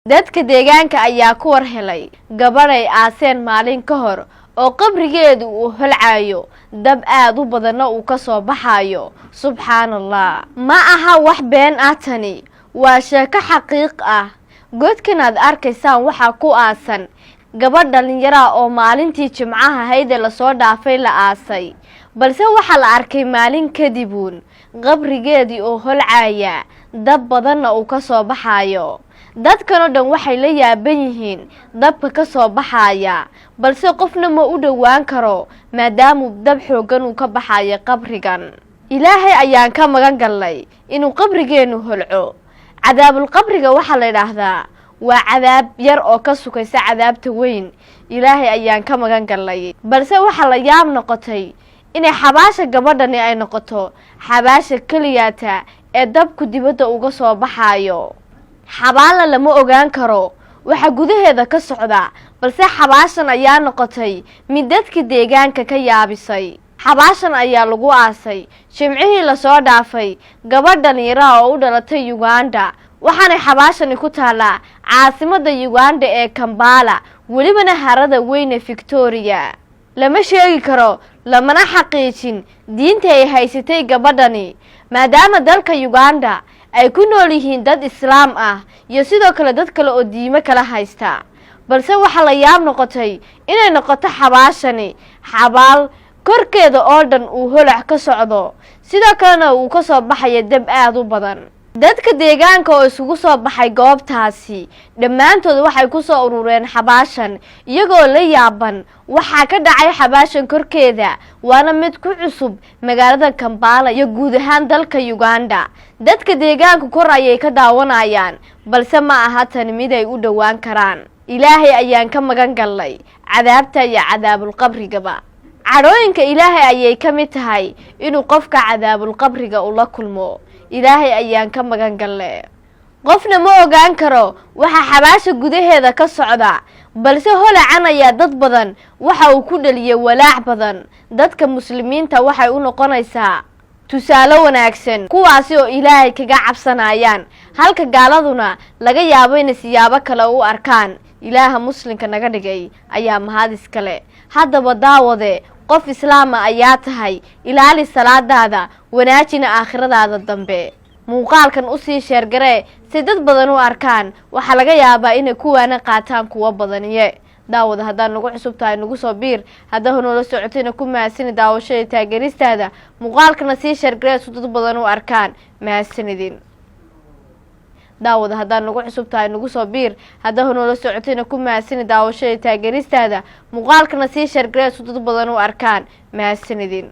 dadka deegaanka ayaa ku war helay gabadh ay aaseen maalin ka hor oo qabrigeedu uu holcayo dab aad u badanna uu ka soo baxayo subxaanallah ma aha wax been ah tani waa sheeko xaqiiq ah godkan aad arkaysaan waxa ku aasan gabadh dhalinyaro oo maalintii jimcaha hay'adda la soo dhaafay la aasay balse waxa la arkay maalin kadibun qabrigeedii oo holcaya dab badanna uu ka soo baxayo dadkan oo dhan waxay la yaaban yihiin dabka ka soo baxaya balse qofna ma u dhawaan karo maadaama dab xoogan uu ka baxayo qabrigan ilaahay ayaan ka magan galnay inuu qabrigeenu holco cadaabul qabriga waxa la yiraahdaa waa cadaab yar oo ka sukaysa cadaabta weyn ilaahay ayaan ka magan galnay balse waxa la yaab noqotay inay xabaasha gabadhani ay noqoto xabaasha kaliyaata ee dabku dibadda uga soo baxayo xabaala lama ogaan karo waxa gudaheeda ka socda balse xabaashan ayaa noqotay mid dadka deegaanka ka yaabisay xabaashan ayaa lagu aasay jimcihii la soo dhaafay gabadhan yara oo u dhalatay Uganda waxaana xabaashani ku taala caasimadda Uganda ee Kampala welibana harada weyn ee Victoria lama sheegi karo lamana xaqiijin diinta ay haysatay gabadhani maadaama dalka Uganda ay ku nool yihiin dad islaam ah iyo sidoo kale dad kale oo diimo kala haysta balse waxa la yaab noqotay inay noqoto xabaashani xabaal korkeeda oo dhan uu holac ka socdo sidoo kalena uu ka soo baxay dab aad u badan dadka deegaanka oo isugu soo baxay goobtaasi dhammaantood waxay ku soo urureen xabaashan iyagoo la yaaban waxa ka dhacay xabaashan korkeeda waana mid ku cusub magaalada Kampala iyo guud ahaan dalka Uganda dadka deegaanka kor ayay ka daawanayaan balse ma aha tan mid ay u dhawaan karaan ilaahay ayaan ka magan galnay cadaabta iyo cadaabul qabrigaba cadhooyinka ilaahay ayay ka mid tahay inuu qofka cadaabul qabriga ula kulmo ilaahay ayaan ka magan galnay qofna ma ogaan karo waxa xabaasha gudaheeda ka socda balse holacan ayaa dad badan waxa uu ku dhaliyay walaac badan dadka muslimiinta waxay u noqonaysaa tusaale wanaagsan kuwaasi oo ilaahay kaga cabsanayaan halka gaaladuna laga yaabo inay siyaabo kale u arkaan ilaaha muslimka naga dhigay ayaa mahad iskale haddaba daawade qof islaam ayaa tahay ilaali salaadaada wanaajina aakhiradaada dambe muuqaalkan u sii sheer garee si dad badan u arkaan waxa laga yaabaa inay kuwaana qaataan kuwa badaniye daawada haddaan nagu cusub tahay nagu soo biir haddii noola socotayna ku mahadsan daawashada taageeristaada muuqaalkana sii sheer garee si dad badan u arkaan mahadsanidin daawada haddaan nagu cusub tahay nagu soo biir haddii noola socotayna ku mahadsan daawashada taageeristaada muuqaalkana sii sheer garee si dad badan u arkaan mahadsanidin